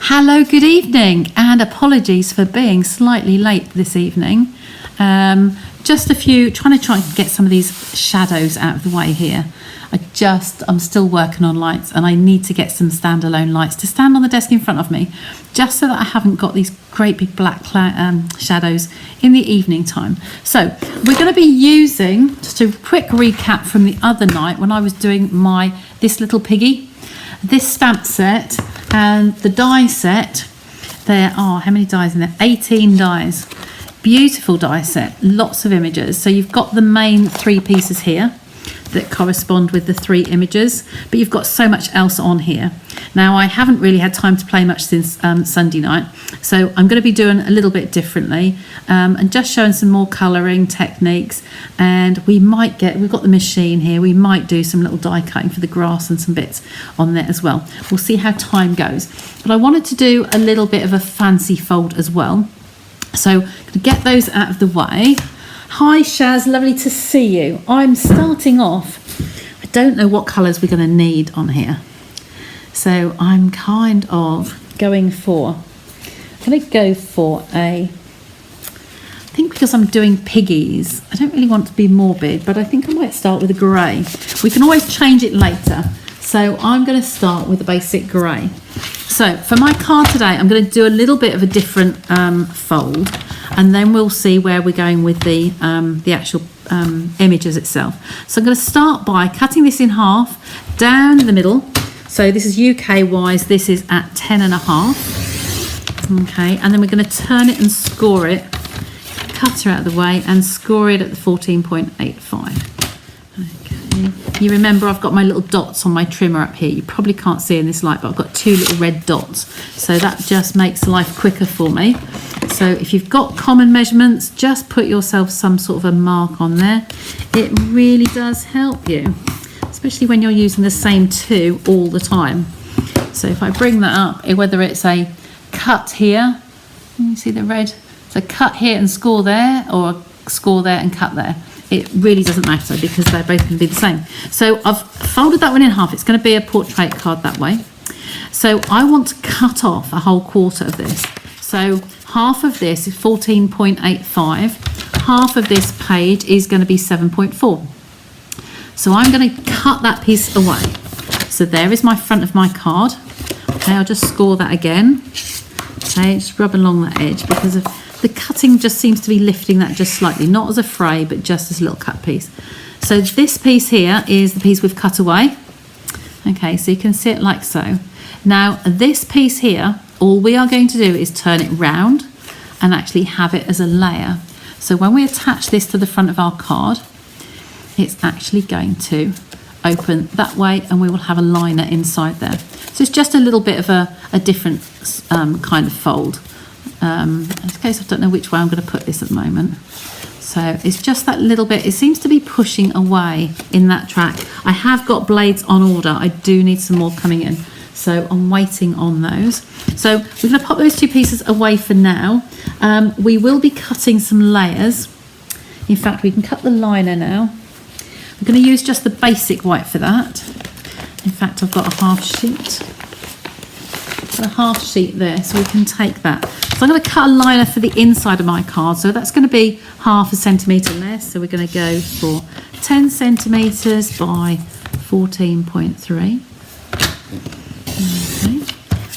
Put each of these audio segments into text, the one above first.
Hello, good evening, and apologies for being slightly late this evening. Just trying to get some of these shadows out of the way here. I'm still working on lights, and I need to get some standalone lights to stand on the desk in front of me, just so that I haven't got these great big black shadows in the evening time. So we're going to be using, just a quick recap from the other night when I was doing this little piggy, this stamp set and the die set. There are, how many dies in there? 18 dies. Beautiful die set, lots of images. So you've got the main 3 pieces here that correspond with the 3 images, but you've got so much else on here. Now, I haven't really had time to play much since Sunday night, so I'm going to be doing a little bit differently and just showing some more colouring techniques. And we've got the machine here, we might do some little die cutting for the grass and some bits on there as well. We'll see how time goes. But I wanted to do a little bit of a fancy fold as well. So to get those out of the way. Hi Shaz, lovely to see you. I'm starting off, I don't know what colours we're going to need on here. So I'm kind of going to go for I think because I'm doing piggies, I don't really want to be morbid, but I think I might start with a grey. We can always change it later. So I'm going to start with a basic grey. So for my card today, I'm going to do a little bit of a different fold, and then we'll see where we're going with the actual images itself. So I'm going to start by cutting this in half down the middle. So this is UK wise, this is at 10.5. Okay, and then we're going to turn it and score it, cut her out of the way and score it at the 14.85. You remember I've got my little dots on my trimmer up here. You probably can't see in this light, but I've got 2 little red dots. So that just makes life quicker for me. So if you've got common measurements, just put yourself some sort of a mark on there. It really does help you, especially when you're using the same 2 all the time. So if I bring that up, whether it's a cut here, you see the red? So cut here and score there, or score there and cut there. It really doesn't matter because they're both going to be the same. So I've folded that one in half. It's going to be a portrait card that way. So I want to cut off a whole quarter of this. So half of this is 14.85. Half of this page is going to be 7.4. So I'm going to cut that piece away. So there is my front of my card. Okay, I'll just score that again. Okay, just rub along that edge because of the cutting just seems to be lifting that just slightly, not as a fray, but just as a little cut piece. So this piece here is the piece we've cut away. Okay, so you can see it like so. Now this piece here, all we are going to do is turn it round and actually have it as a layer. So when we attach this to the front of our card, it's actually going to open that way and we will have a liner inside there. So it's just a little bit of a different kind of fold. In case I don't know which way I'm going to put this at the moment. So it's just that little bit. It seems to be pushing away in that track. I have got blades on order. I do need some more coming in. So I'm waiting on those. So we're going to pop those 2 pieces away for now. We will be cutting some layers. In fact, we can cut the liner now. I'm going to use just the basic white for that. In fact, I've got a half sheet. A half sheet there, so we can take that. So I'm going to cut a liner for the inside of my card, so that's going to be half a centimetre less. So we're going to go for 10 centimetres by 14.3. Okay,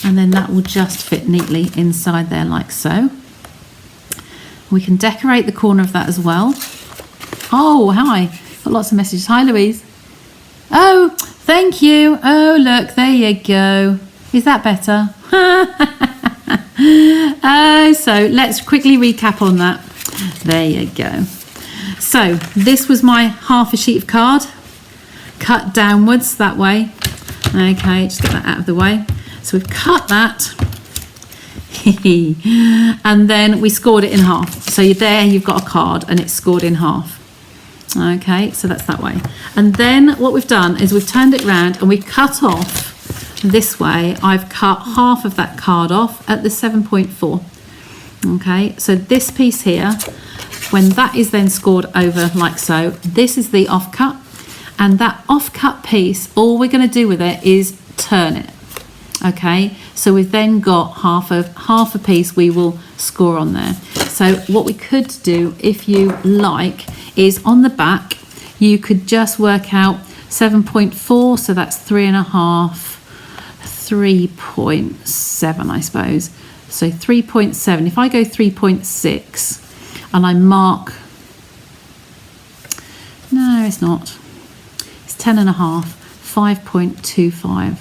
and then that will just fit neatly inside there like so. We can decorate the corner of that as well. Oh, hi, got lots of messages. Hi, Louise. Oh, thank you. Oh, look, there you go. Is that better? So let's quickly recap on that. There you go. So this was my half a sheet of card, cut downwards that way. Okay, just get that out of the way. So we've cut that. And then we scored it in half. So there you've got a card and it's scored in half. Okay, so that's that way. And then what we've done is we've turned it round and we've cut off this way. I've cut half of that card off at the 7.4. Okay, so this piece here, when that is then scored over like so, this is the offcut, and that offcut piece, all we're going to do with it is turn it. Okay, So we've then got half a piece we will score on there. So what we could do, if you like, is on the back, you could just work out 7.4, so that's 3.5, 3.7, I suppose. So 3.7, if I go 3.6 and I mark, no, it's not, it's 10.5, 5.25,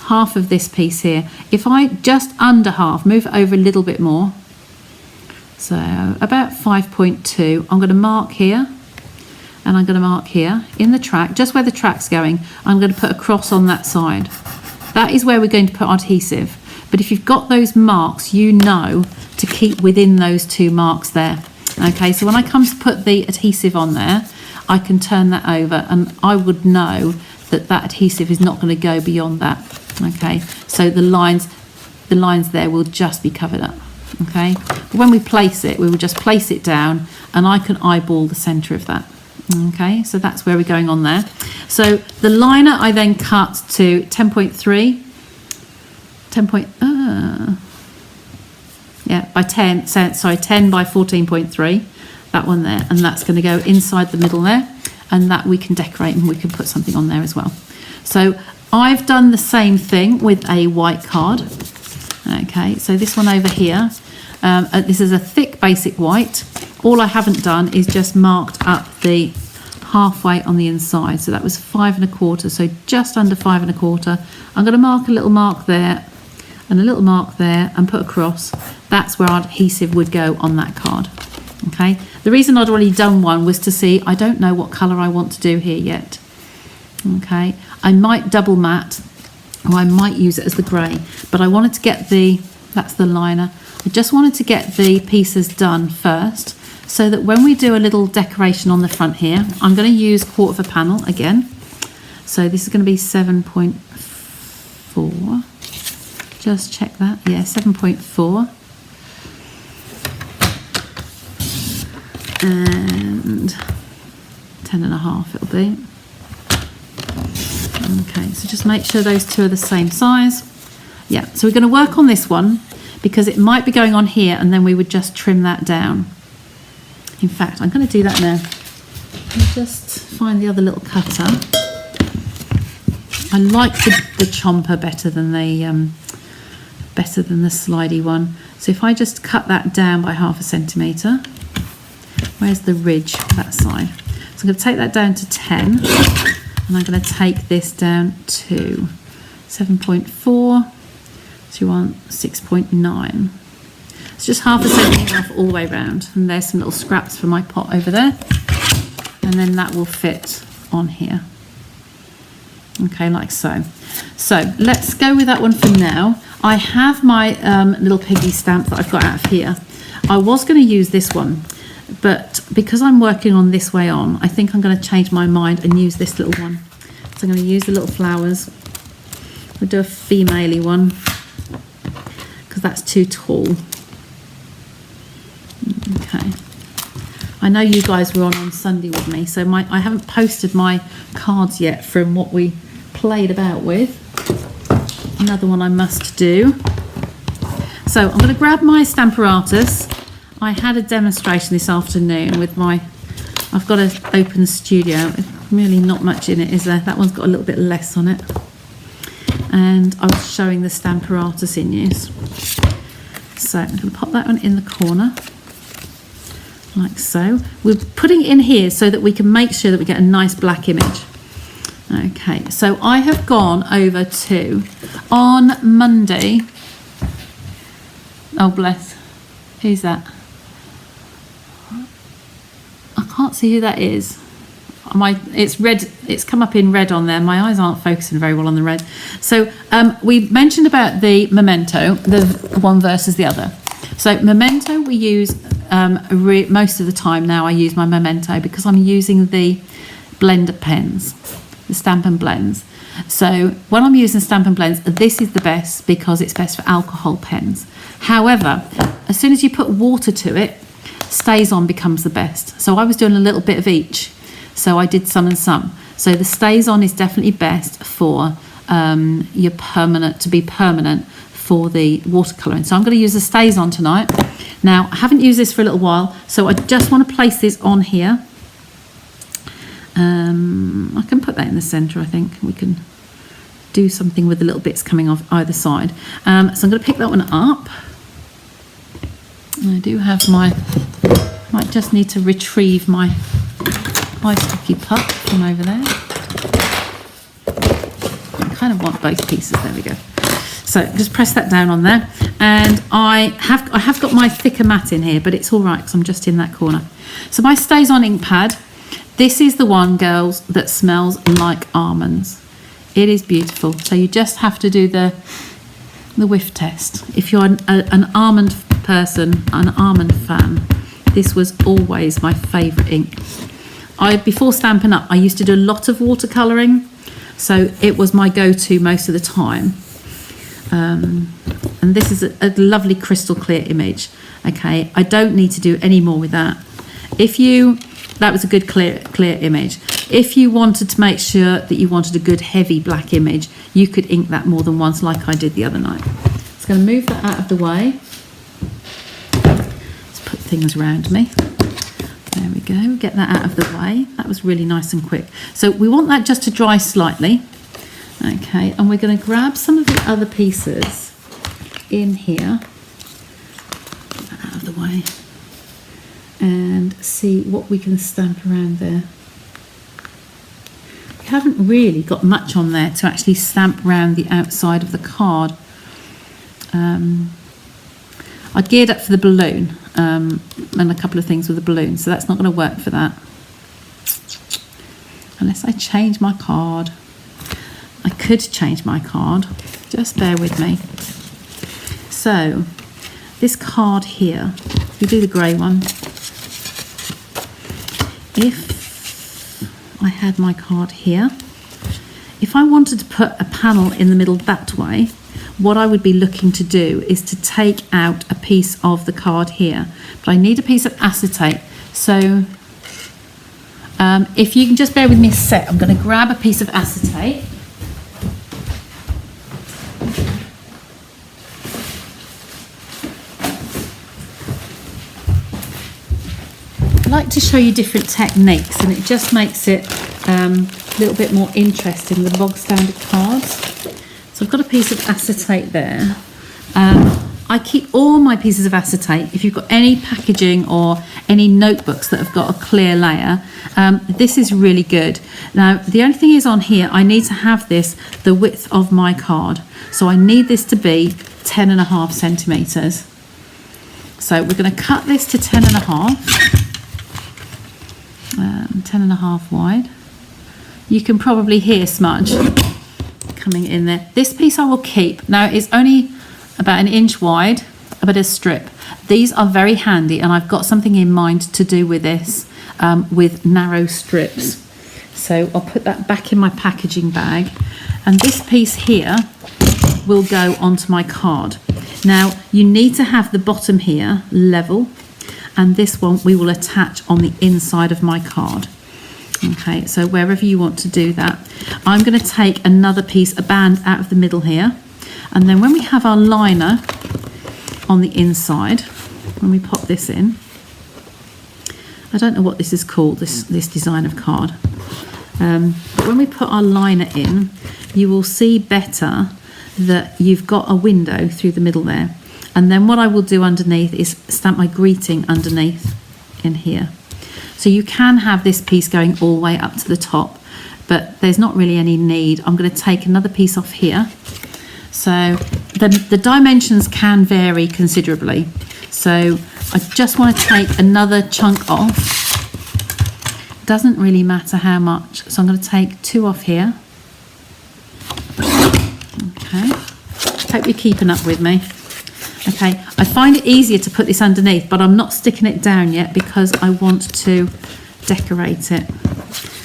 half of this piece here. If I just under half, move it over a little bit more, so about 5.2, I'm going to mark here, and I'm going to mark here in the track, just where the track's going. I'm going to put a cross on that side. That is where we're going to put our adhesive. But if you've got those marks, you know to keep within those 2 marks there. Okay, so when I come to put the adhesive on there, I can turn that over and I would know that that adhesive is not going to go beyond that. Okay, so the lines there will just be covered up. Okay, but when we place it, we will just place it down and I can eyeball the center of that. Okay, so that's where we're going on there. So the liner I then cut to 10.3, by 10, sorry, 10 by 14.3, that one there, and that's going to go inside the middle there, and that we can decorate and we can put something on there as well. So I've done the same thing with a white card. Okay, so this one over here, this is a thick basic white. All I haven't done is just marked up the halfway on the inside. So that was 5.25, so just under 5.25. I'm going to mark a little mark there and a little mark there and put a cross. That's where our adhesive would go on that card. Okay, the reason I'd already done one was to see, I don't know what colour I want to do here yet. Okay, I might double matte or I might use it as the grey, but I wanted to get that's the liner. I just wanted to get the pieces done first, so that when we do a little decoration on the front here, I'm going to use 1/4 panel again. So this is going to be 7.4. Just check that. Yeah, 7.4. And 10.5 it'll be. Okay, so just make sure those 2 are the same size. Yeah, so we're going to work on this one because it might be going on here and then we would just trim that down. In fact, I'm going to do that now. Let me just find the other little cutter. I like the chomper better than the slidey one. So if I just cut that down by 1/2 centimetre, where's the ridge for that side? So I'm going to take that down to 10, and I'm going to take this down to 7.4. So you want 6.9. It's just 1/2 centimetre off all the way around, and there's some little scraps for my pot over there, and then that will fit on here. Okay, like so. So let's go with that one for now. I have my little Piggie stamp that I've got out of here. I was going to use this one, but because I'm working on this way on, I think I'm going to change my mind and use this little one. So I'm going to use the little flowers. We'll do a female-y one because that's too tall. Okay. I know you guys were on Sunday with me, so I haven't posted my cards yet from what we played about with. Another one I must do. So I'm going to grab my Stamparatus. I had a demonstration this afternoon with I've got an open studio. Really not much in it, is there? That one's got a little bit less on it. And I was showing the Stamparatus in use. So I'm going to pop that one in the corner. Like so. We're putting it in here so that we can make sure that we get a nice black image. Okay, so I have gone over to, on Monday, oh bless, who's that? I can't see who that is. It's red, it's come up in red on there. My eyes aren't focusing very well on the red. So we mentioned about the Memento, the one versus the other. So Memento we use most of the time now. I use my Memento because I'm using the blender pens, the Stampin' Blends. So when I'm using Stampin' Blends, this is the best because it's best for alcohol pens. However, as soon as you put water to it, StazOn becomes the best. So I was doing a little bit of each. So I did some and some. So the StazOn is definitely best for your permanent, to be permanent for the watercolouring. So I'm going to use the StazOn tonight. Now, I haven't used this for a little while, so I just want to place this on here. I can put that in the centre, I think. We can do something with the little bits coming off either side. So I'm going to pick that one up. And I do have might just need to retrieve my ice hockey puck from over there. I kind of want both pieces, there we go. So just press that down on there. And I have got my thicker mat in here, but it's all right because I'm just in that corner. So my StazOn ink pad, this is the one, girls, that smells like almonds. It is beautiful. So you just have to do the whiff test. If you're an almond person, an almond fan, this was always my favourite ink. Before Stampin' Up, I used to do a lot of watercolouring, so it was my go-to most of the time. And this is a lovely crystal clear image. Okay, I don't need to do any more with that. That was a good clear image. If you wanted to make sure that you wanted a good heavy black image, you could ink that more than once, like I did the other night. Just going to move that out of the way. Let's put things around me. There we go, get that out of the way. That was really nice and quick. So we want that just to dry slightly. Okay, and we're going to grab some of the other pieces in here. Get that out of the way. And see what we can stamp around there. We haven't really got much on there to actually stamp around the outside of the card. I geared up for the balloon and a couple of things with the balloon, so that's not going to work for that. Unless I change my card. I could change my card, just bear with me. So, this card here, we do the grey one. If I had my card here, if I wanted to put a panel in the middle that way, what I would be looking to do is to take out a piece of the card here. But I need a piece of acetate. So if you can just bear with me a sec, I'm going to grab a piece of acetate. I like to show you different techniques, and it just makes it a little bit more interesting than bog standard cards. So I've got a piece of acetate there. I keep all my pieces of acetate. If you've got any packaging or any notebooks that have got a clear layer, this is really good. Now, the only thing is on here, I need to have this the width of my card. So I need this to be 10.5 centimetres. So we're going to cut this to 10.5. 10.5 wide. You can probably hear smudge coming in there. This piece I will keep. Now it's only about 1 inch wide, but a strip. These are very handy, and I've got something in mind to do with this, with narrow strips. So I'll put that back in my packaging bag, and this piece here will go onto my card. Now you need to have the bottom here level, and this one we will attach on the inside of my card. Okay, so wherever you want to do that. I'm going to take another piece, a band out of the middle here, and then when we have our liner on the inside, when we pop this in, I don't know what this is called, this design of card, but when we put our liner in, you will see better that you've got a window through the middle there. And then what I will do underneath is stamp my greeting underneath in here. So you can have this piece going all the way up to the top, but there's not really any need. I'm going to take another piece off here. So the dimensions can vary considerably. So I just want to take another chunk off. Doesn't really matter how much. So I'm going to take 2 off here. Okay. Hope you're keeping up with me. Okay, I find it easier to put this underneath, but I'm not sticking it down yet because I want to decorate it.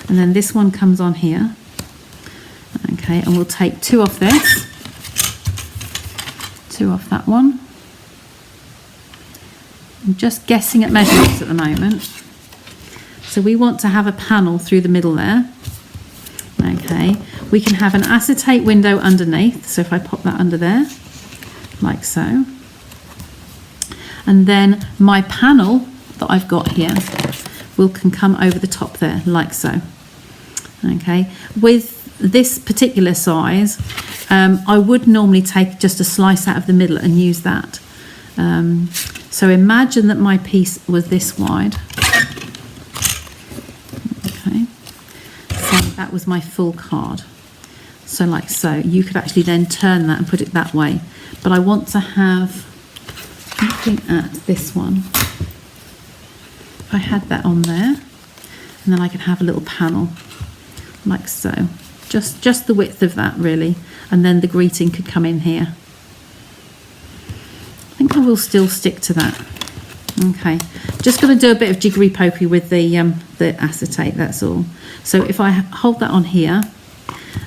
And then this one comes on here. Okay, and we'll take 2 off this. 2 off that one. I'm just guessing at measurements at the moment. So we want to have a panel through the middle there. Okay, we can have an acetate window underneath. So if I pop that under there, like so. And then my panel that I've got here can come over the top there, like so. Okay, with this particular size, I would normally take just a slice out of the middle and use that. So imagine that my piece was this wide. Okay, so that was my full card. So like so, you could actually then turn that and put it that way. But I want to have, looking at this one, if I had that on there, and then I could have a little panel like so. Just the width of that really, and then the greeting could come in here. I think I will still stick to that. Okay, just going to do a bit of jiggery pokery with the acetate, that's all. So if I hold that on here,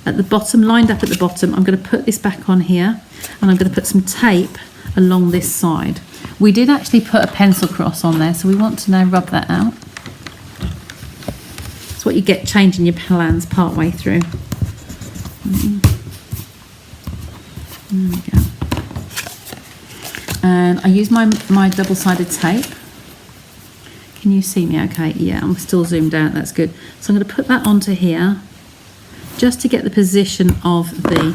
at the bottom, lined up at the bottom, I'm going to put this back on here, and I'm going to put some tape along this side. We did actually put a pencil cross on there, so we want to now rub that out. It's what you get changing your plans part way through. There we go. And I use my double-sided tape. Can you see me okay? Yeah, I'm still zoomed out, that's good. So I'm going to put that onto here, just to get the position of the...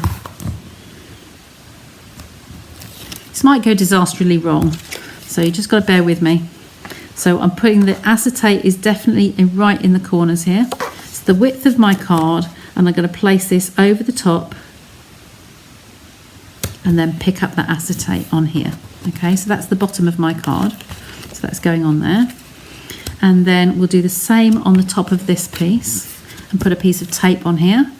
This might go disastrously wrong, so you just got to bear with me. So I'm putting the acetate is definitely right in the corners here. It's the width of my card, and I'm going to place this over the top and then pick up that acetate on here. Okay, so that's the bottom of my card. So that's going on there. And then we'll do the same on the top of this piece and put a piece of tape on here.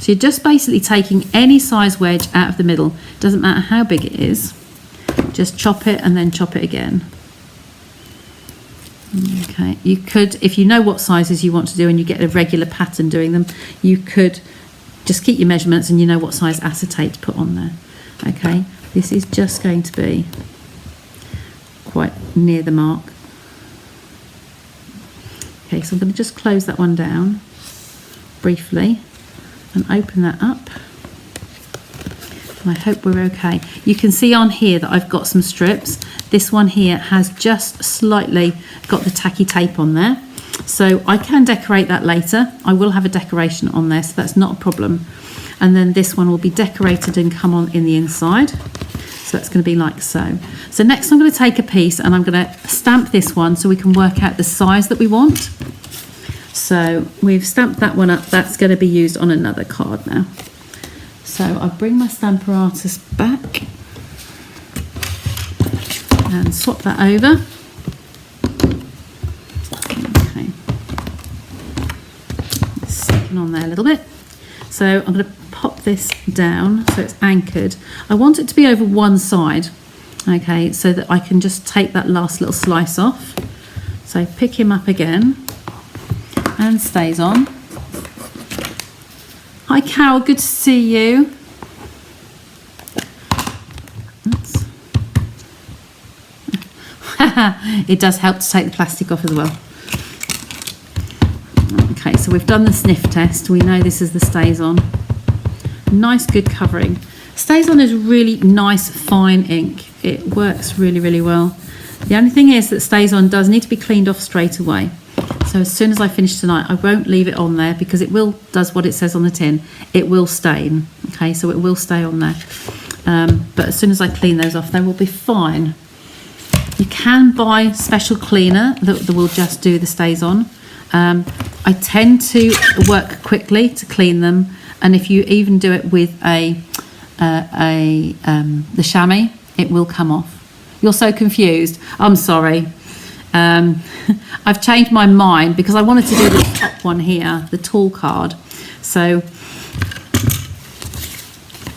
So you're just basically taking any size wedge out of the middle. Doesn't matter how big it is. Just chop it and then chop it again. Okay, you could, if you know what sizes you want to do and you get a regular pattern doing them, you could just keep your measurements and you know what size acetate to put on there. Okay, this is just going to be quite near the mark. Okay, so I'm going to just close that one down briefly and open that up. And I hope we're okay. You can see on here that I've got some strips. This one here has just slightly got the tacky tape on there. So I can decorate that later. I will have a decoration on there, so that's not a problem. And then this one will be decorated and come on in the inside. So that's going to be like so. So next I'm going to take a piece and I'm going to stamp this one so we can work out the size that we want. So we've stamped that one up. That's going to be used on another card now. So I'll bring my Stamper Artist back and swap that over. Okay, sticking on there a little bit. So I'm going to pop this down so it's anchored. I want it to be over one side, okay, so that I can just take that last little slice off. So pick him up again and stays on. Hi Carol, good to see you. Oops. It does help to take the plastic off as well. Okay, so we've done the sniff test. We know this is the stays on. Nice, good covering. Stays on is really nice, fine ink. It works really, really well. The only thing is that stays on does need to be cleaned off straight away. So as soon as I finish tonight, I won't leave it on there because it will does what it says on the tin. It will stain. Okay, so it will stay on there. But as soon as I clean those off, they will be fine. You can buy special cleaner that will just do the stays on. I tend to work quickly to clean them, and if you even do it with the chamois, it will come off. You're so confused. I'm sorry. I've changed my mind because I wanted to do the top one here, the tall card. So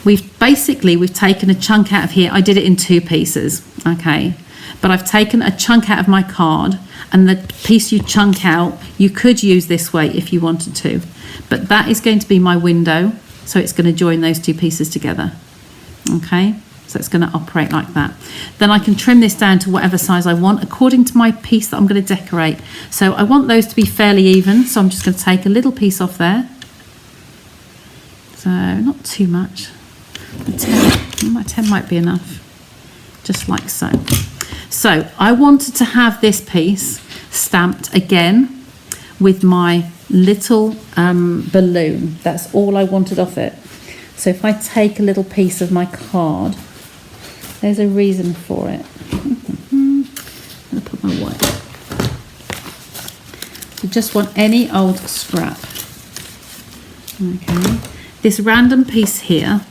we've taken a chunk out of here. I did it in two pieces, okay? But I've taken a chunk out of my card, and the piece you chunk out, you could use this way if you wanted to. But that is going to be my window, so it's going to join those two pieces together, okay? So it's going to operate like that. Then I can trim this down to whatever size I want according to my piece that I'm going to decorate. So I want those to be fairly even, so I'm just going to take a little piece off there. So not too much. 10 might be enough, just like so. So I wanted to have this piece stamped again with my little balloon. That's all I wanted off it. So if I take a little piece of my card, there's a reason for it. I'm going to put my white. So just want any old scrap. Okay, this random piece here,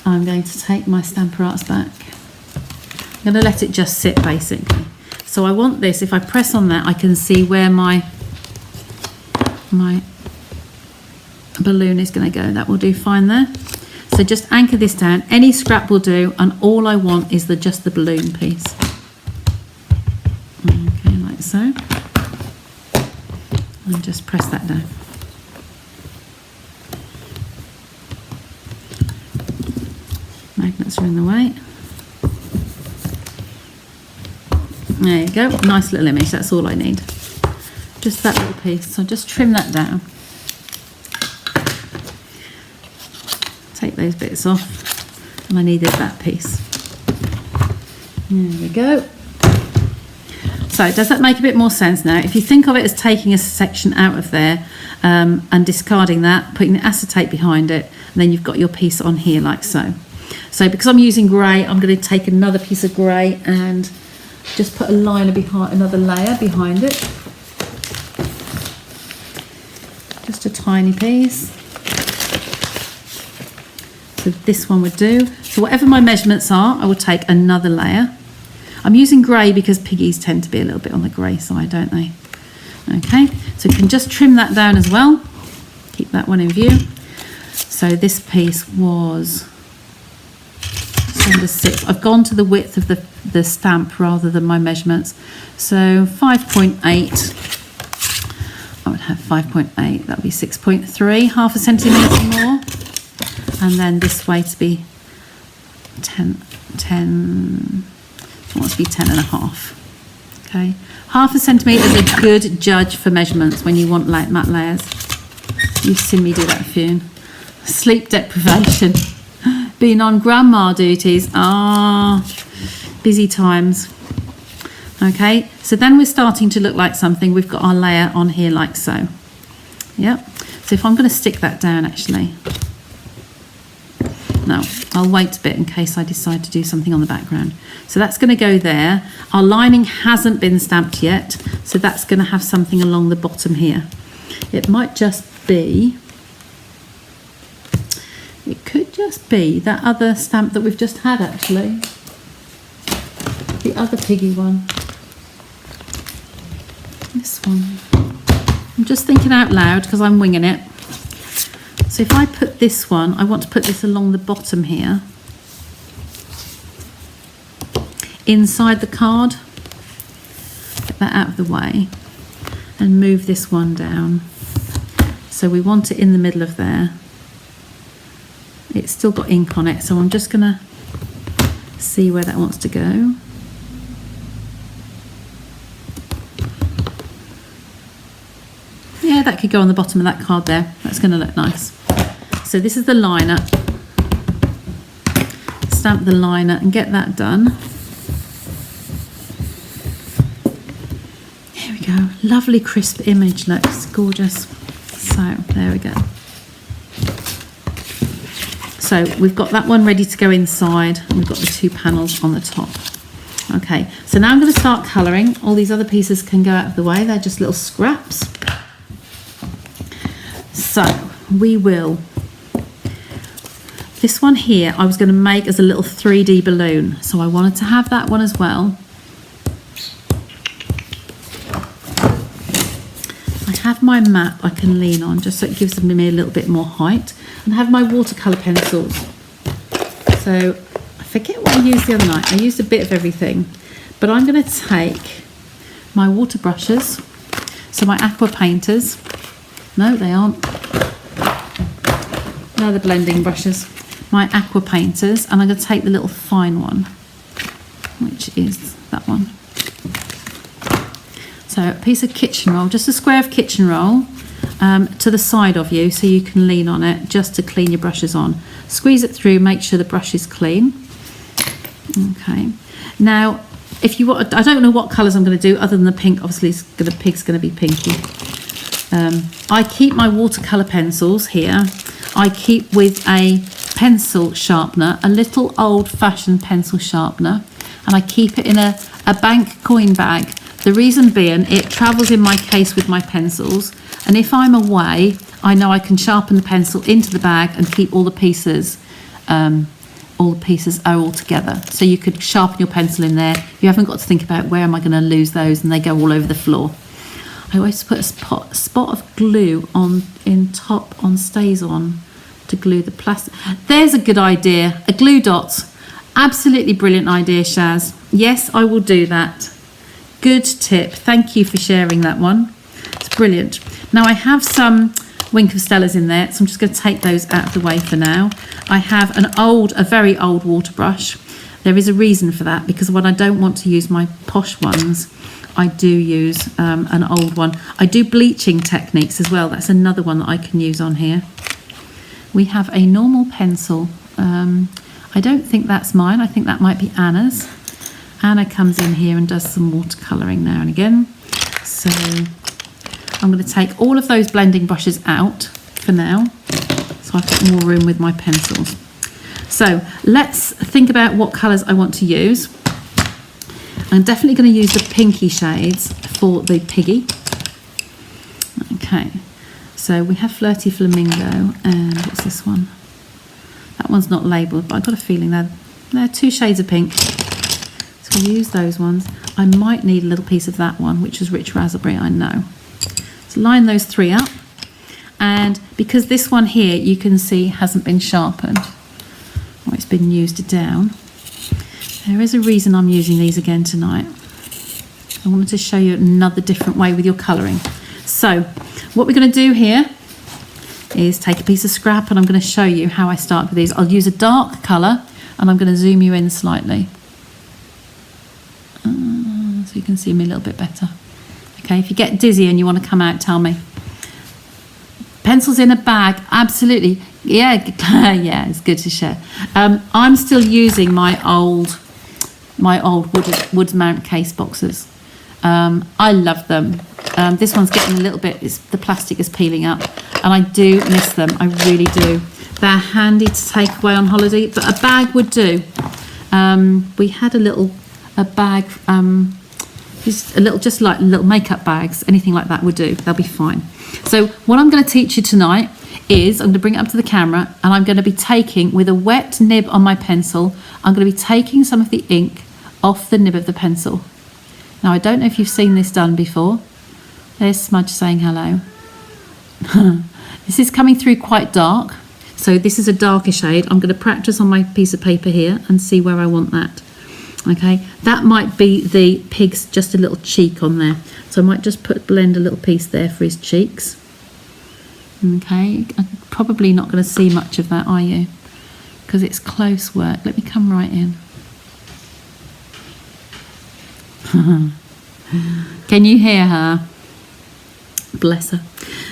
I'm going to take my Stampin' Arts back. I'm going to let it just sit basically. So I want this, if I press on that, I can see where my balloon is going to go. That will do fine there. So just anchor this down. Any scrap will do, and all I want is just the balloon piece. Okay, like so. And just press that down. Magnets are in the way. There you go, nice little image, that's all I need. Just that little piece, so just trim that down. Take those bits off, and I needed that piece. There we go. So does that make a bit more sense now? If you think of it as taking a section out of there and discarding that, putting the acetate behind it, and then you've got your piece on here like so. So because I'm using grey, I'm going to take another piece of grey and just put a liner behind, another layer behind it. Just a tiny piece. So this one would do. So whatever my measurements are, I will take another layer. I'm using grey because piggies tend to be a little bit on the grey side, don't they? Okay, so you can just trim that down as well. Keep that one in view. So this piece was 6. I've gone to the width of the stamp rather than my measurements. So 5.8. I would have 5.8. That would be 6.3. Half a centimetre more. And then this way to be 10. It wants to be 10 and a half. Okay. Half a centimetre is a good judge for measurements when you want matte layers. You've seen me do that, Fune. Sleep deprivation. Being on grandma duties. Busy times. Okay, so then we're starting to look like something. We've got our layer on here like so. Yep. So if I'm going to stick that down actually. No, I'll wait a bit in case I decide to do something on the background. So that's going to go there. Our lining hasn't been stamped yet, so that's going to have something along the bottom here. It might just be, it could just be that other stamp that we've just had actually. The other piggy one. This one. I'm just thinking out loud because I'm winging it. So if I put this one, I want to put this along the bottom here. Inside the card. Get that out of the way. And move this one down. So we want it in the middle of there. It's still got ink on it, so I'm just going to see where that wants to go. Yeah, that could go on the bottom of that card there. That's going to look nice. So this is the liner. Stamp the liner and get that done. Here we go. Lovely crisp image. Looks gorgeous. So there we go. So we've got that one ready to go inside, and we've got the 2 panels on the top. Okay, so now I'm going to start colouring. All these other pieces can go out of the way. They're just little scraps. So we will, this one here I was going to make as a little 3D balloon, so I wanted to have that one as well. I have my map I can lean on just so it gives me a little bit more height, and I have my watercolour pencils. So I forget what I used the other night. I used a bit of everything, but I'm going to take my water brushes, so my aqua painters. No, they aren't. They're the blending brushes. My aqua painters, and I'm going to take the little fine one, which is that one. So a piece of kitchen roll, just a square of kitchen roll. to the side of you so you can lean on it just to clean your brushes on. Squeeze it through, make sure the brush is clean. Okay, now if you want, I don't know what colours I'm going to do other than the pink. Obviously Pig's going to be pinky. I keep my watercolour pencils here. I keep with a pencil sharpener, a little old-fashioned pencil sharpener, and I keep it in a bank coin bag. The reason being, it travels in my case with my pencils, and if I'm away, I know I can sharpen the pencil into the bag and keep all the pieces are all together. So you could sharpen your pencil in there. You haven't got to think about where am I going to lose those, and they go all over the floor. I always put a spot of glue on stays on to glue the plastic. There's a good idea. A glue dot. Absolutely brilliant idea, Shaz. Yes, I will do that. Good tip. Thank you for sharing that one. It's brilliant. Now I have some Wink of Stellas in there, so I'm just going to take those out of the way for now. I have a very old water brush. There is a reason for that, because when I don't want to use my posh ones, I do use an old one. I do bleaching techniques as well. That's another one that I can use on here. We have a normal pencil. I don't think that's mine. I think that might be Anna's. Anna comes in here and does some watercolouring now and again. So I'm going to take all of those blending brushes out for now, so I've got more room with my pencils. So let's think about what colours I want to use. I'm definitely going to use the pinky shades for the Piggie. Okay, so we have Flirty Flamingo, and what's this one? That one's not labelled, but I've got a feeling they're 2 shades of pink. So we'll use those ones. I might need a little piece of that one, which is Rich Raspberry, I know. So line those 3 up. And because this one here, you can see, hasn't been sharpened, or it's been used down, there is a reason I'm using these again tonight. I wanted to show you another different way with your colouring. So what we're going to do here is take a piece of scrap, and I'm going to show you how I start with these. I'll use a dark colour, and I'm going to zoom you in slightly so you can see me a little bit better. Okay, if you get dizzy and you want to come out, tell me. Pencils in a bag, absolutely. Yeah, yeah, it's good to share. I'm still using my old wood mount case boxes. I love them. This one's getting a little bit, the plastic is peeling up, and I do miss them. I really do. They're handy to take away on holiday, but a bag would do. We had a bag, just like little makeup bags, anything like that would do. They'll be fine. So what I'm going to teach you tonight is, I'm going to bring it up to the camera, and I'm going to be taking, with a wet nib on my pencil, I'm going to be taking some of the ink off the nib of the pencil. Now, I don't know if you've seen this done before. There's Smudge saying hello. This is coming through quite dark, so this is a darker shade. I'm going to practice on my piece of paper here and see where I want that. Okay, that might be the pig's just a little cheek on there, so I might just blend a little piece there for his cheeks. Okay, I'm probably not going to see much of that, are you? Because it's close work. Let me come right in. Can you hear her? Bless her.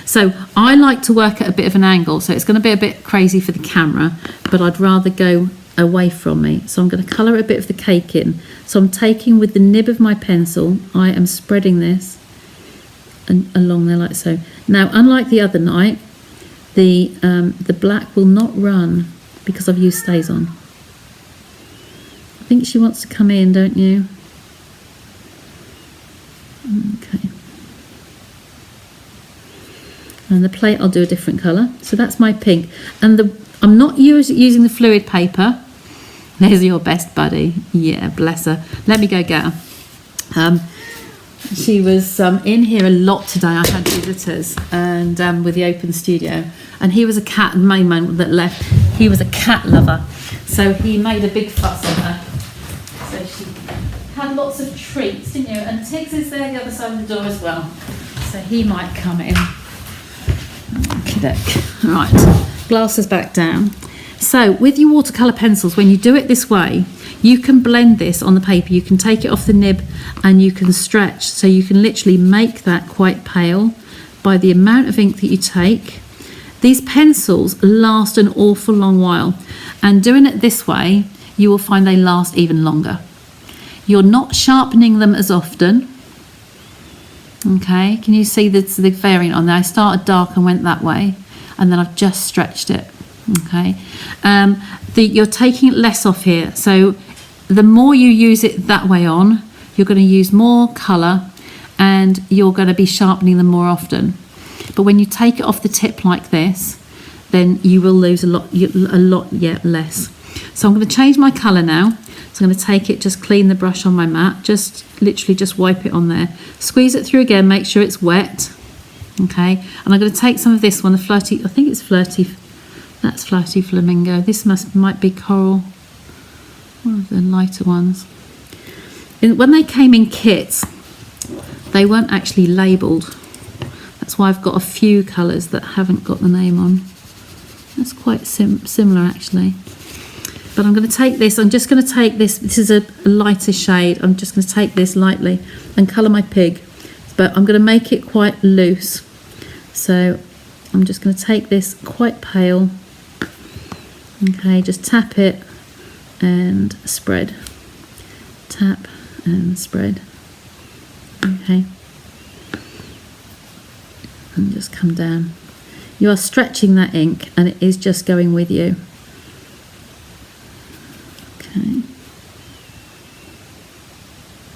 So I like to work at a bit of an angle, so it's going to be a bit crazy for the camera, but I'd rather go away from me. So I'm going to colour a bit of the cake in. So I'm taking, with the nib of my pencil, I am spreading this and along there like so. Now, unlike the other night, the black will not run because I've used stays on. I think she wants to come in, don't you? Okay. And the plate, I'll do a different colour. So that's my pink. And I'm not using the fluid paper. There's your best buddy. Yeah, bless her. Let me go get her. She was in here a lot today. I had visitors, and with the open studio. And he was a cat, the main man that left, he was a cat lover. So he made a big fuss of her. So she had lots of treats, didn't you? And Tiggs is there the other side of the door as well. So he might come in. Okey-doke. Right, glasses back down. So with your watercolour pencils, when you do it this way, you can blend this on the paper. You can take it off the nib and you can stretch. So you can literally make that quite pale by the amount of ink that you take. These pencils last an awful long while, and doing it this way, you will find they last even longer. You're not sharpening them as often. Okay, can you see the variant on there? I started dark and went that way, and then I've just stretched it. Okay, you're taking it less off here, so the more you use it that way on, you're going to use more colour and you're going to be sharpening them more often. But when you take it off the tip like this, then you will lose a lot less. So I'm going to change my colour now. So I'm going to take it, just clean the brush on my mat, just literally just wipe it on there. Squeeze it through again, make sure it's wet. Okay, and I'm going to take some of this one, the flirty, I think it's flirty, that's flirty flamingo. This might be coral, one of the lighter ones. When they came in kits, they weren't actually labelled. That's why I've got a few colours that haven't got the name on. That's quite similar actually. But I'm going to take this, I'm just going to take this is a lighter shade, I'm just going to take this lightly and colour my pig. But I'm going to make it quite loose. So I'm just going to take this quite pale. Okay, just tap it and spread. Tap and spread. Okay. And just come down. You are stretching that ink and it is just going with you. Okay.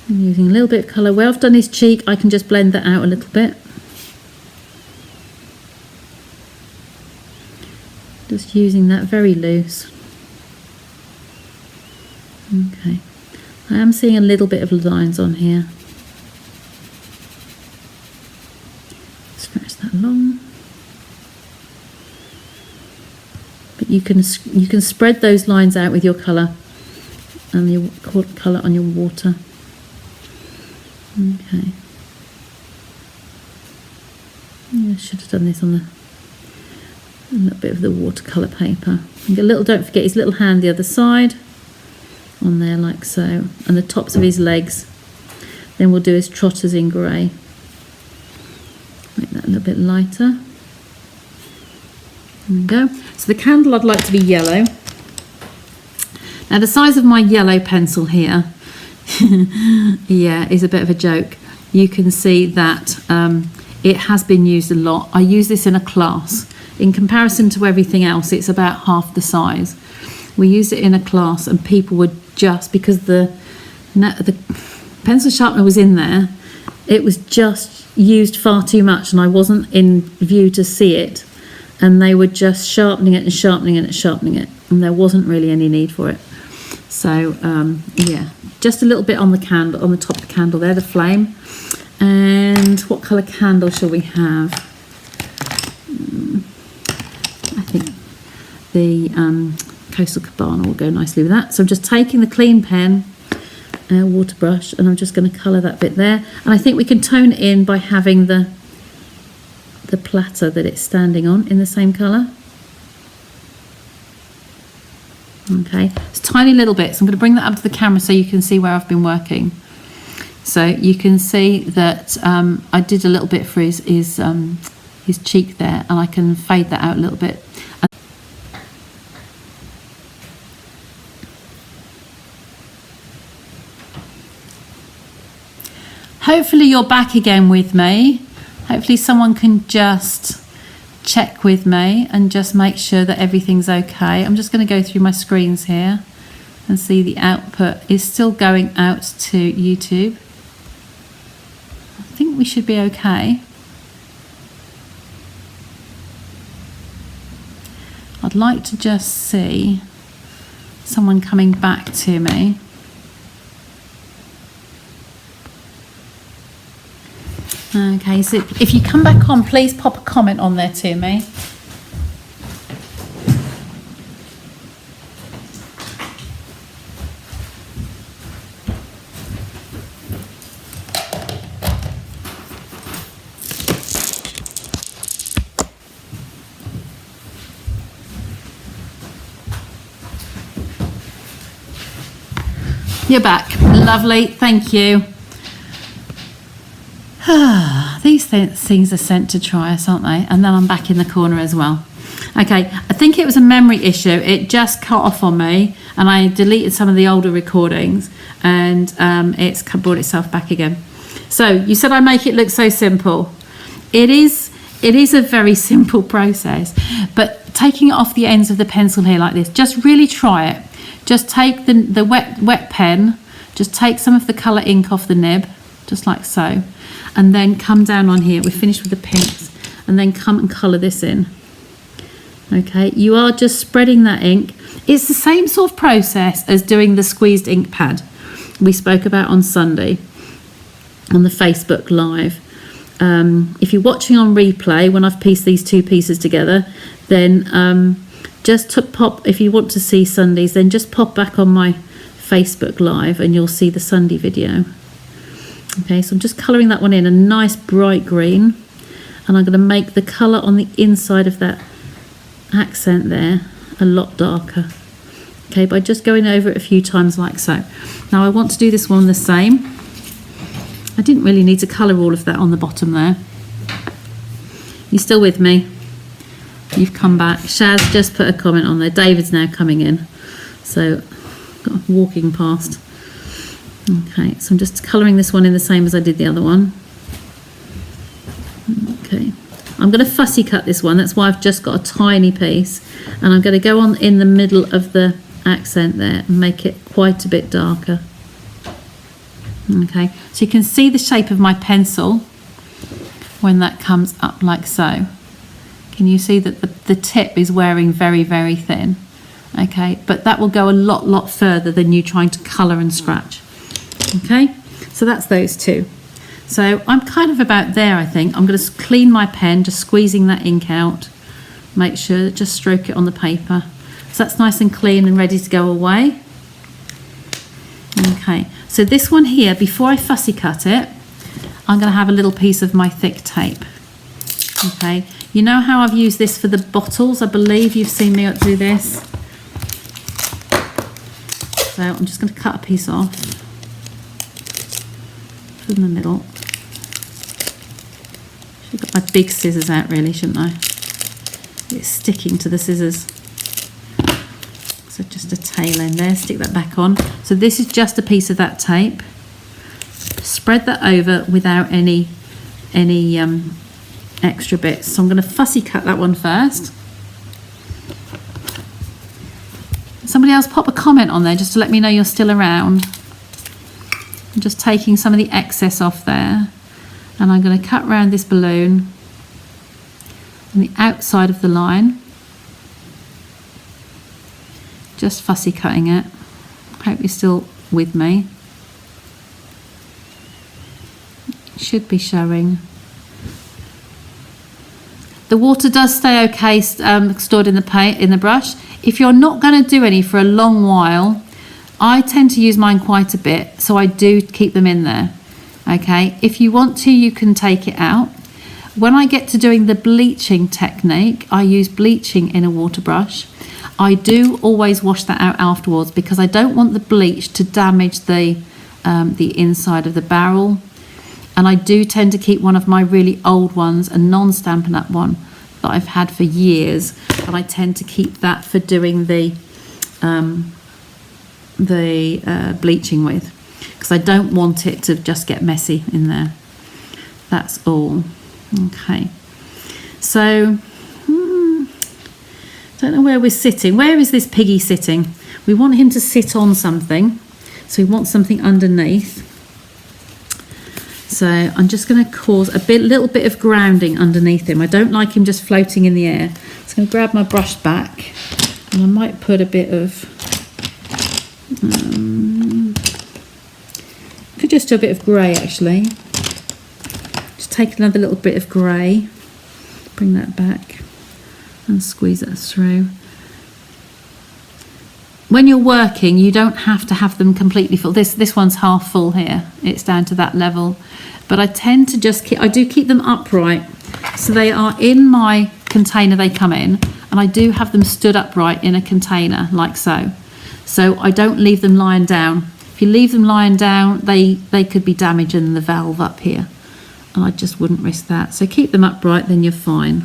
I'm using a little bit of colour. Where I've done his cheek, I can just blend that out a little bit. Just using that very loose. Okay. I am seeing a little bit of lines on here. Scratch that along. But you can spread those lines out with your colour and your colour on your water. Okay. Yeah, I should have done this on a little bit of the watercolour paper. And don't forget his little hand the other side. On there like so, and the tops of his legs. Then we'll do his trotters in grey. Make that a little bit lighter. There we go. So the candle I'd like to be yellow. Now the size of my yellow pencil here, yeah, is a bit of a joke. You can see that it has been used a lot. I use this in a class. In comparison to everything else, it's about half the size. We used it in a class and people would just, because the pencil sharpener was in there, it was just used far too much and I wasn't in view to see it, and they were just sharpening it and sharpening it and sharpening it, and there wasn't really any need for it. So yeah, just a little bit on the candle, on the top of the candle there, the flame. And what colour candle shall we have? I think the Coastal Cabana will go nicely with that. So I'm just taking the clean pen, water brush, and I'm just going to colour that bit there. And I think we can tone it in by having the platter that it's standing on in the same colour. Okay, it's tiny little bits. I'm going to bring that up to the camera so you can see where I've been working. So you can see that I did a little bit for his cheek there, and I can fade that out a little bit. Hopefully you're back again with me. Hopefully someone can just check with me and just make sure that everything's okay. I'm just going to go through my screens here and see the output is still going out to YouTube. I think we should be okay. I'd like to just see someone coming back to me. Okay, so if you come back on, please pop a comment on there to me. You're back. Lovely, thank you. things are sent to try us, aren't they? And then I'm back in the corner as well. Okay, I think it was a memory issue. It just cut off on me, and I deleted some of the older recordings, and it's brought itself back again. So you said I make it look so simple. It is a very simple process, but taking it off the ends of the pencil here like this, just really try it. Just take the wet pen, just take some of the colour ink off the nib, just like so, and then come down on here. We're finished with the pinks, and then come and colour this in. Okay, you are just spreading that ink. It's the same sort of process as doing the squeezed ink pad we spoke about on Sunday on the Facebook Live. If you're watching on replay, when I've pieced these two pieces together, then just to pop, if you want to see Sunday's, then just pop back on my Facebook Live and you'll see the Sunday video. Okay, so I'm just colouring that one in a nice bright green, and I'm going to make the colour on the inside of that accent there a lot darker. Okay, by just going over it a few times like so. Now I want to do this one the same. I didn't really need to colour all of that on the bottom there. You still with me? You've come back. Shaz just put a comment on there. David's now coming in. So, walking past. Okay, so I'm just colouring this one in the same as I did the other one. Okay. I'm going to fussy cut this one. That's why I've just got a tiny piece. And I'm going to go on in the middle of the accent there and make it quite a bit darker. Okay, so you can see the shape of my pencil when that comes up like so. Can you see that the tip is wearing very, very thin? Okay, but that will go a lot further than you trying to colour and scratch. Okay, so that's those two. So I'm kind of about there, I think. I'm going to clean my pen, just squeezing that ink out. Make sure, just stroke it on the paper. So that's nice and clean and ready to go away. Okay, so this one here, before I fussy cut it, I'm going to have a little piece of my thick tape. Okay, you know how I've used this for the bottles? I believe you've seen me do this. So I'm just going to cut a piece off from the middle. Should have got my big scissors out really, shouldn't I? It's sticking to the scissors. So just a tail end there, stick that back on. So this is just a piece of that tape. Spread that over without any extra bits. So I'm going to fussy cut that one first. Somebody else pop a comment on there just to let me know you're still around. I'm just taking some of the excess off there, and I'm going to cut around this balloon on the outside of the line. Just fussy cutting it. Hope you're still with me. Should be showing. The water does stay okay stored in the paint in the brush. If you're not going to do any for a long while, I tend to use mine quite a bit, so I do keep them in there. Okay, if you want to, you can take it out. When I get to doing the bleaching technique, I use bleaching in a water brush. I do always wash that out afterwards because I don't want the bleach to damage the inside of the barrel. And I do tend to keep one of my really old ones, a non-Stampin' Up one that I've had for years, and I tend to keep that for doing the bleaching with, because I don't want it to just get messy in there. That's all. Okay, so don't know where we're sitting. Where is this Piggy sitting? We want him to sit on something, so we want something underneath. So I'm just going to cause a little bit of grounding underneath him. I don't like him just floating in the air. So I'm going to grab my brush back, and I might put a bit of, could just do a bit of grey actually. Just take another little bit of grey, bring that back and squeeze it through. When you're working, you don't have to have them completely full. This one's half full here. It's down to that level. But I tend to just keep them upright. So they are in my container they come in, and I do have them stood upright in a container like so. So I don't leave them lying down. If you leave them lying down, they could be damaging the valve up here. and I just wouldn't risk that. So keep them upright, then you're fine.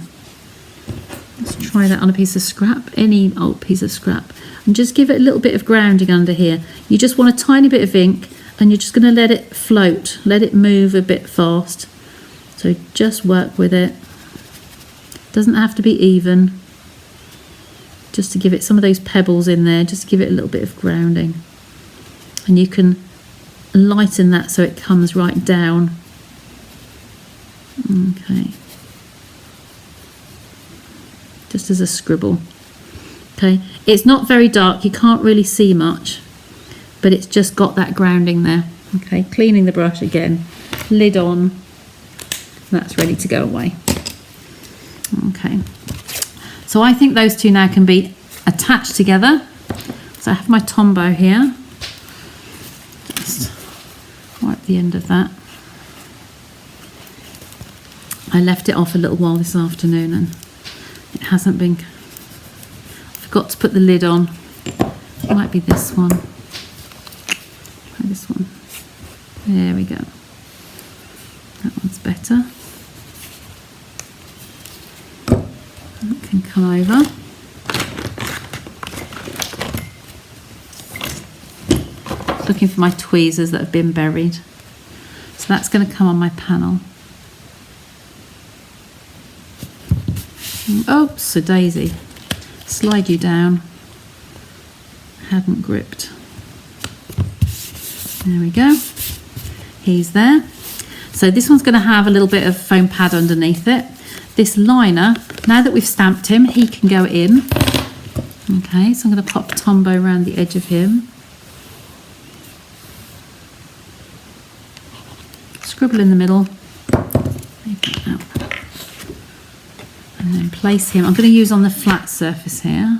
Let's try that on a piece of scrap, any old piece of scrap, and just give it a little bit of grounding under here. You just want a tiny bit of ink, and you're just going to let it float, let it move a bit fast. So just work with it. Doesn't have to be even. Just to give it some of those pebbles in there, just to give it a little bit of grounding. And you can lighten that so it comes right down. Okay. Just as a scribble. Okay, it's not very dark, you can't really see much, but it's just got that grounding there. Okay, cleaning the brush again, lid on, that's ready to go away. Okay, so I think those two now can be attached together. So I have my Tombow here, just wipe the end of that. I left it off a little while this afternoon and it hasn't been, forgot to put the lid on. It might be this one. Try this one. There we go. That one's better. That can come over. Looking for my tweezers that have been buried. So that's going to come on my panel. Oops, a daisy. Slide you down. Hadn't gripped. There we go. He's there. So this one's going to have a little bit of foam pad underneath it. This liner, now that we've stamped him, he can go in. Okay, so I'm going to pop Tombow around the edge of him. Scribble in the middle. And then place him. I'm going to use on the flat surface here.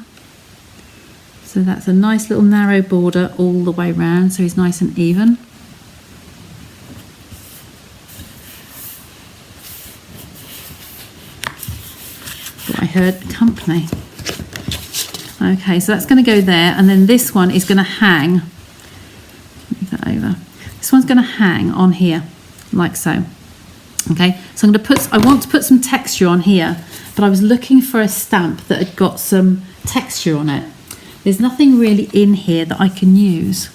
So that's a nice little narrow border all the way round, so he's nice and even. I heard company. Okay, so that's going to go there, and then this one is going to hang. Move that over. This one's going to hang on here, like so. Okay, so I'm going to put. I want to put some texture on here, but I was looking for a stamp that had got some texture on it. There's nothing really in here that I can use.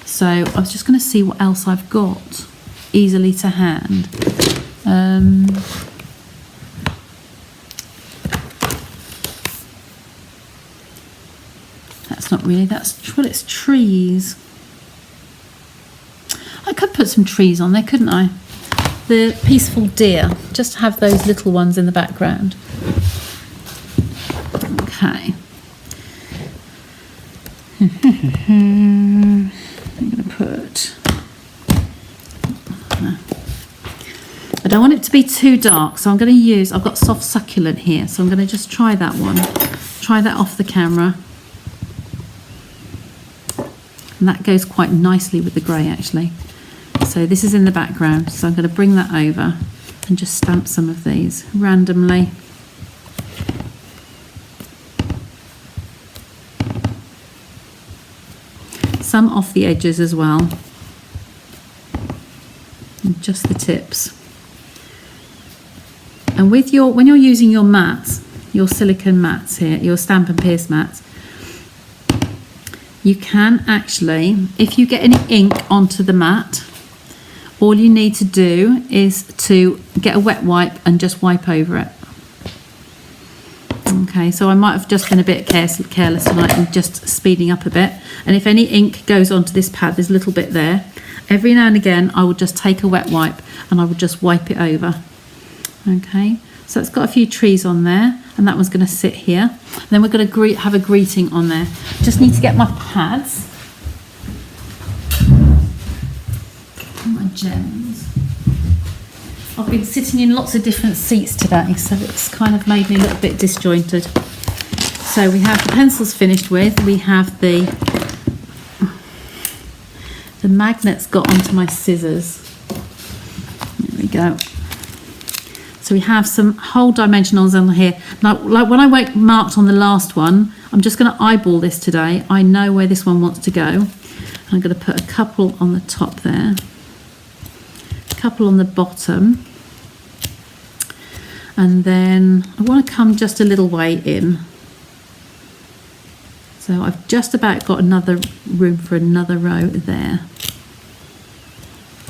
So I was just going to see what else I've got easily to hand. That's not really, that's, well, it's trees. I could put some trees on there, couldn't I? The peaceful deer, just have those little ones in the background. Okay. I'm going to put, I don't want it to be too dark, so I'm going to use, I've got soft succulent here, so I'm going to just try that one, try that off the camera, and that goes quite nicely with the grey actually. So this is in the background, so I'm going to bring that over and just stamp some of these randomly. Some off the edges as well, and just the tips. And with your, when you're using your mats, your silicone mats here, your Stampin' Pierce mats, you can actually, if you get any ink onto the mat, all you need to do is to get a wet wipe and just wipe over it. Okay, so I might have just been a bit careless tonight and just speeding up a bit. And if any ink goes onto this pad, there's a little bit there. Every now and again, I will just take a wet wipe and I will just wipe it over. Okay, so it's got a few trees on there, and that one's going to sit here. And then we're going to have a greeting on there. Just need to get my pads. My gems. I've been sitting in lots of different seats today, so it's kind of made me a little bit disjointed. So we have the pencils finished with, we have the magnets got onto my scissors. There we go. So we have some whole dimensionals on here. Now, like when I marked on the last one, I'm just going to eyeball this today. I know where this one wants to go. I'm going to put a couple on the top there. A couple on the bottom, and then I want to come just a little way in. So I've just about got another room for another row there.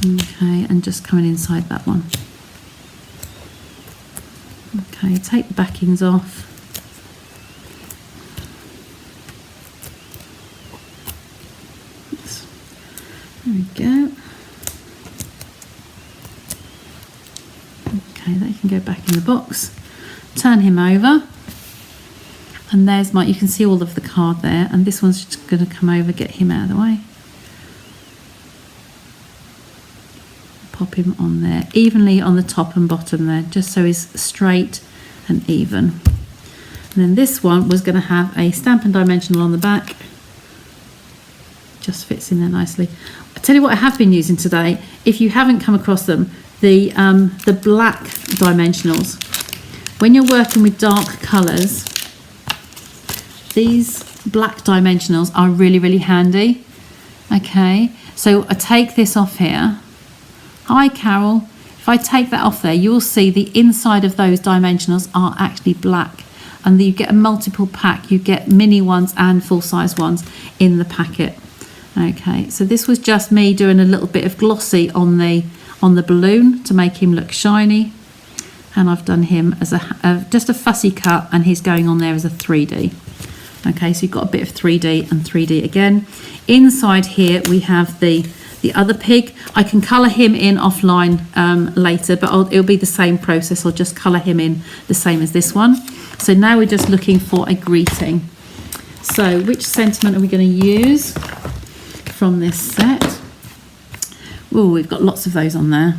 Okay, and just coming inside that one. Okay, take the backings off. There we go. Okay, they can go back in the box. Turn him over. And there's my, you can see all of the card there. And this one's just going to come over, get him out of the way. Pop him on there, evenly on the top and bottom there, just so he's straight and even. And then this one was going to have a Stampin' Dimensional on the back. Just fits in there nicely. I tell you what I have been using today, if you haven't come across them, the black dimensionals. When you're working with dark colours, these black dimensionals are really, really handy. Okay, so I take this off here. Hi Carol, if I take that off there, you'll see the inside of those dimensionals are actually black, and you get a multiple pack. You get mini ones and full-size ones in the packet. Okay, so this was just me doing a little bit of glossy on the balloon to make him look shiny, and I've done him as just a fussy cut, and he's going on there as a 3D. Okay, so you've got a bit of 3D and 3D again. Inside here we have the other pig. I can colour him in offline later, but it'll be the same process. I'll just colour him in the same as this one. So now we're just looking for a greeting. So which sentiment are we going to use from this set? Oh, we've got lots of those on there.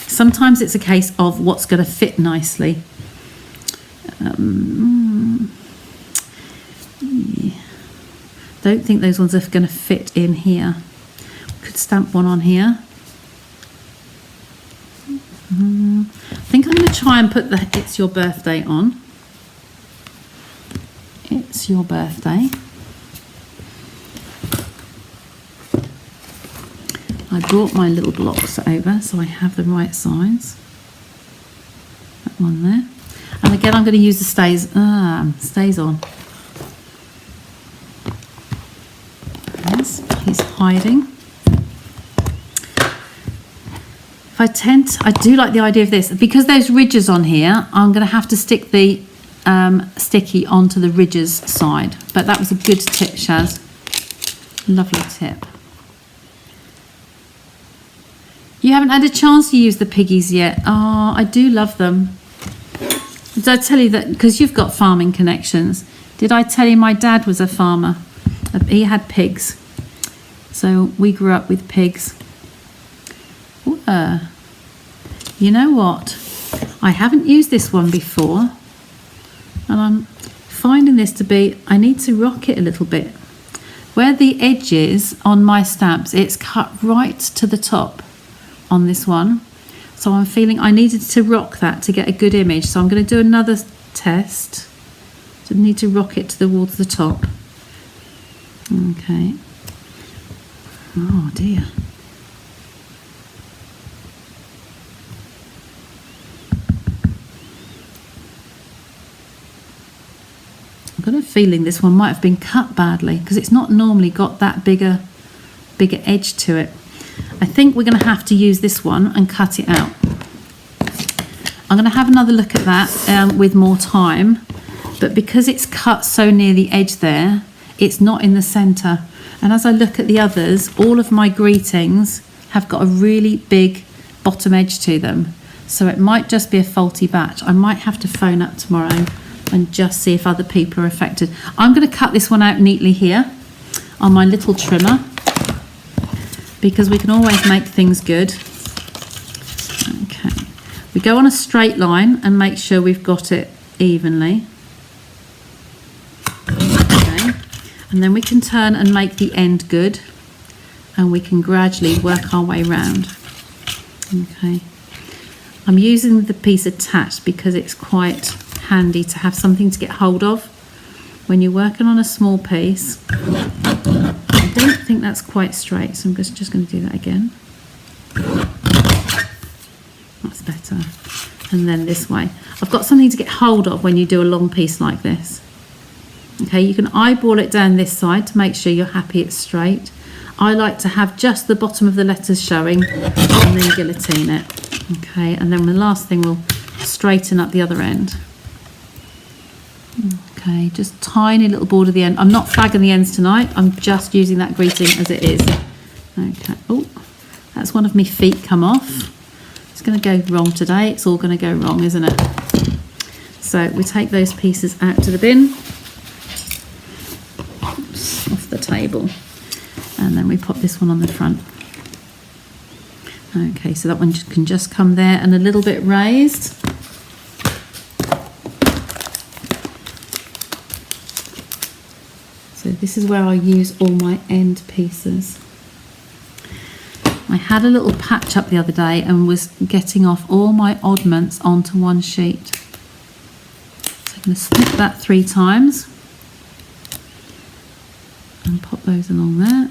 Sometimes it's a case of what's going to fit nicely. Don't think those ones are going to fit in here. Could stamp one on here. I think I'm going to try and put the It's Your Birthday on. It's Your Birthday. I brought my little blocks over so I have the right size. That one there. And again, I'm going to use the stays on. Yes, he's hiding. I do like the idea of this. Because there's ridges on here, I'm going to have to stick the sticky onto the ridges side. But that was a good tip, Shaz. Lovely tip. You haven't had a chance to use the piggies yet. Oh, I do love them. Did I tell you that? Because you've got farming connections. Did I tell you my dad was a farmer? He had pigs. So we grew up with pigs. You know what? I haven't used this one before. And I'm finding this to be, I need to rock it a little bit. Where the edge is on my stamps, it's cut right to the top on this one. So I'm feeling I needed to rock that to get a good image. So I'm going to do another test. So I need to rock it towards the top. Okay. Oh dear. I've got a feeling this one might have been cut badly because it's not normally got that bigger edge to it. I think we're going to have to use this one and cut it out. I'm going to have another look at that with more time, but because it's cut so near the edge there, it's not in the centre. And as I look at the others, all of my greetings have got a really big bottom edge to them. So it might just be a faulty batch. I might have to phone up tomorrow and just see if other people are affected. I'm going to cut this one out neatly here on my little trimmer because we can always make things good. Okay, we go on a straight line and make sure we've got it evenly. Okay, and then we can turn and make the end good, and we can gradually work our way round. Okay, I'm using the piece attached because it's quite handy to have something to get hold of when you're working on a small piece. I don't think that's quite straight, so I'm just going to do that again. That's better. And then this way. I've got something to get hold of when you do a long piece like this. Okay, you can eyeball it down this side to make sure you're happy it's straight. I like to have just the bottom of the letters showing and then guillotine it. Okay, and then the last thing we'll straighten up the other end. Okay, just tiny little border the end. I'm not flagging the ends tonight. I'm just using that greeting as it is. Okay, oh, that's one of my feet come off. It's going to go wrong today. It's all going to go wrong, isn't it? So we take those pieces out to the bin. Oops, off the table. And then we pop this one on the front. Okay, so that one can just come there and a little bit raised. So this is where I use all my end pieces. I had a little patch up the other day and was getting off all my oddments onto one sheet. So I'm going to snip that 3 times and pop those along there.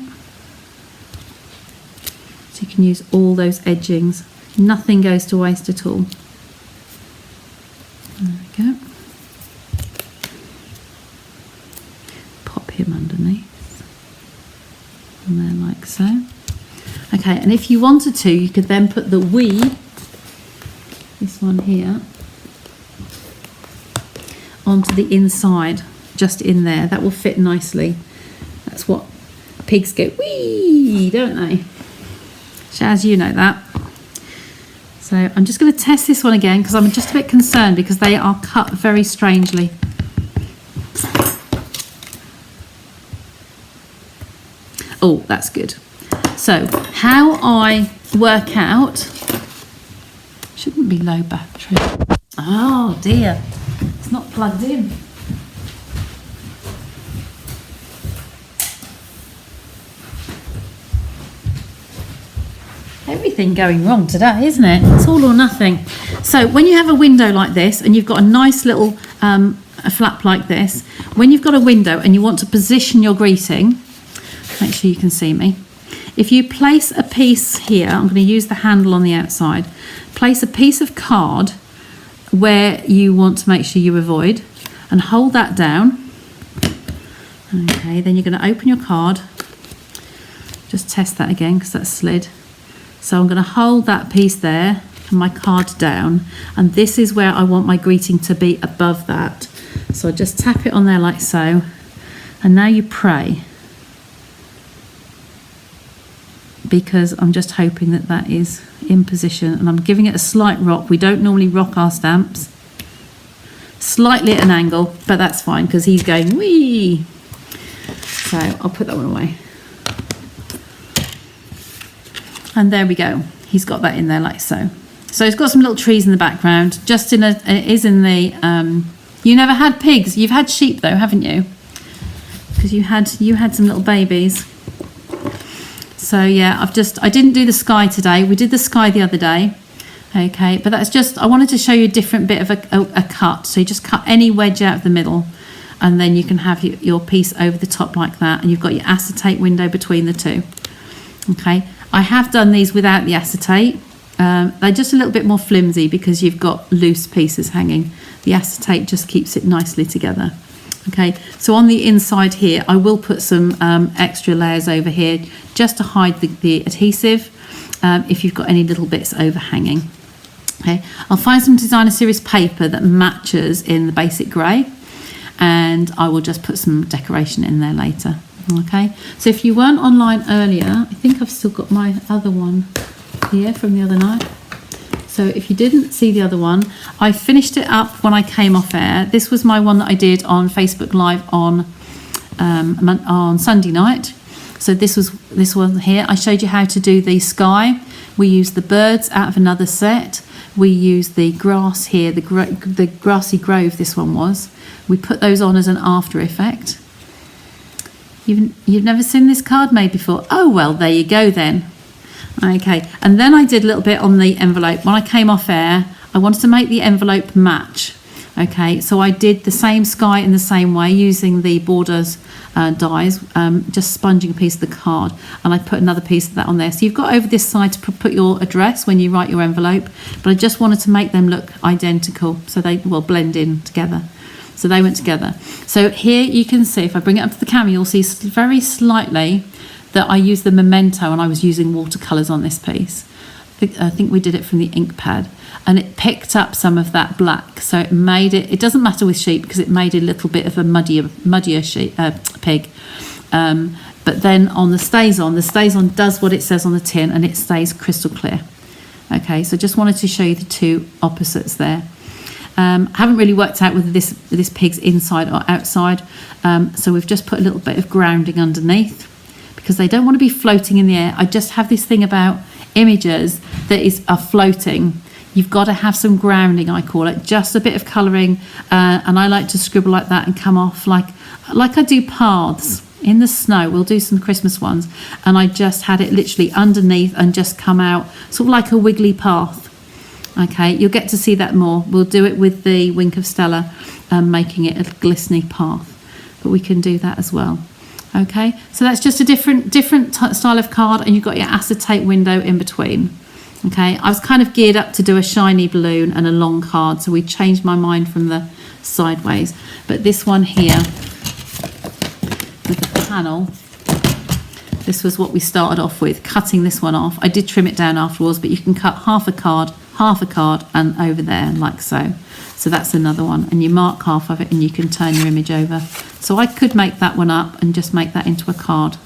So you can use all those edgings. Nothing goes to waste at all. There we go. Pop him underneath. And there like so. Okay, and if you wanted to, you could then put the "we," this one here, onto the inside, just in there. That will fit nicely. That's what pigs go, wee, don't they? Shaz, you know that. So I'm just going to test this one again because I'm just a bit concerned because they are cut very strangely. Oh, that's good. So how I work out, shouldn't be low battery. Oh dear, it's not plugged in. Everything going wrong today, isn't it? It's all or nothing. So when you have a window like this and you've got a nice little a flap like this, when you've got a window and you want to position your greeting, make sure you can see me. If you place a piece here, I'm going to use the handle on the outside, place a piece of card where you want to make sure you avoid and hold that down. Okay, then you're going to open your card. Just test that again because that's slid. So I'm going to hold that piece there and my card down, and this is where I want my greeting to be above that. So I just tap it on there like so, and now you pray. Because I'm just hoping that that is in position, and I'm giving it a slight rock. We don't normally rock our stamps. Slightly at an angle, but that's fine because he's going wee. So I'll put that one away. And there we go. He's got that in there like so. So it's got some little trees in the background. Just in a, it is in the. You never had pigs. You've had sheep though, haven't you? Because you had some little babies. So yeah, I didn't do the sky today. We did the sky the other day. Okay, but that's just, I wanted to show you a different bit of a cut. So you just cut any wedge out of the middle, and then you can have your piece over the top like that, and you've got your acetate window between the two. Okay, I have done these without the acetate. They're just a little bit more flimsy because you've got loose pieces hanging. The acetate just keeps it nicely together. Okay, so on the inside here, I will put some extra layers over here just to hide the adhesive if you've got any little bits overhanging. Okay, I'll find some designer series paper that matches in the basic grey, and I will just put some decoration in there later. Okay, so if you weren't online earlier, I think I've still got my other one here from the other night. So if you didn't see the other one, I finished it up when I came off air. This was my one that I did on Facebook Live on Sunday night. So this one here. I showed you how to do the sky. We used the birds out of another set. We used the grass here, the grassy grove this one was. We put those on as an after effect. You've never seen this card made before? Oh, well, there you go then. Okay, and then I did a little bit on the envelope. When I came off air, I wanted to make the envelope match. Okay, so I did the same sky in the same way using the borders dies, just sponging a piece of the card, and I put another piece of that on there. So you've got over this side to put your address when you write your envelope, but I just wanted to make them look identical so they will blend in together. So they went together. So here you can see, if I bring it up to the camera, you'll see very slightly that I used the memento and I was using watercolours on this piece. I think we did it from the ink pad, and it picked up some of that black, so it made it doesn't matter with sheep because it made a little bit of a muddier sheep, pig, but then on the stays on does what it says on the tin, and it stays crystal clear. Okay, so just wanted to show you the two opposites there. Haven't really worked out whether this pig's inside or outside, so we've just put a little bit of grounding underneath because they don't want to be floating in the air. I just have this thing about images that are floating. You've got to have some grounding, I call it, just a bit of colouring, and I like to scribble like that and come off like I do paths in the snow. We'll do some Christmas ones, and I just had it literally underneath and just come out sort of like a wiggly path. Okay, you'll get to see that more. We'll do it with the Wink of Stella, making it a glistening path, but we can do that as well. Okay, so that's just a different style of card, and you've got your acetate window in between. Okay, I was kind of geared up to do a shiny balloon and a long card, so we changed my mind from the sideways. But this one here with the panel, this was what we started off with, cutting this one off. I did trim it down afterwards, but you can cut half a card, and over there, like so. So that's another one, and you mark half of it and you can turn your image over. So I could make that one up and just make that into a card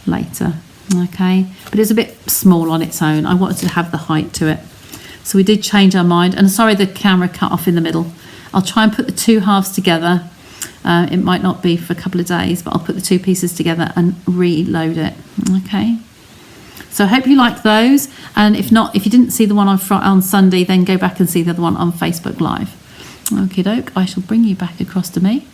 later. Okay, but it's a bit small on its own. I wanted to have the height to it. So we did change our mind, and sorry the camera cut off in the middle. I'll try and put the two halves together. It might not be for a couple of days, but I'll put the two pieces together and reload it. Okay, so I hope you like those, and if not, if you didn't see the one on Sunday, then go back and see the other one on Facebook Live. Okie doke, I shall bring you back across to me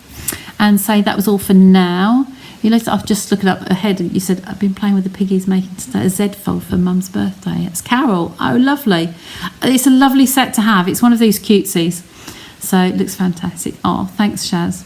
and say that was all for now. You know, I've just looked up ahead, and you said I've been playing with the piggies making a Z fold for Mum's birthday. It's Carol. Oh, lovely. It's a lovely set to have. It's one of those cutesies. So it looks fantastic. Oh, thanks, Shaz.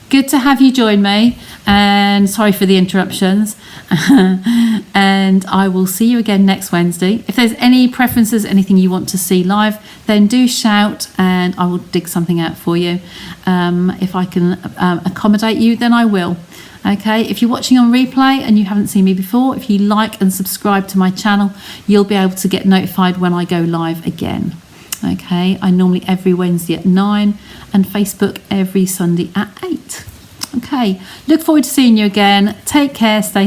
Good to have you join me, and sorry for the interruptions. And I will see you again next Wednesday. If there's any preferences, anything you want to see live, then do shout and I will dig something out for you. If I can accommodate you, then I will. Okay, if you're watching on replay and you haven't seen me before, if you like and subscribe to my channel, you'll be able to get notified when I go live again. Okay, I normally every Wednesday at 9 and Facebook every Sunday at 8. Okay, look forward to seeing you again. Take care, stay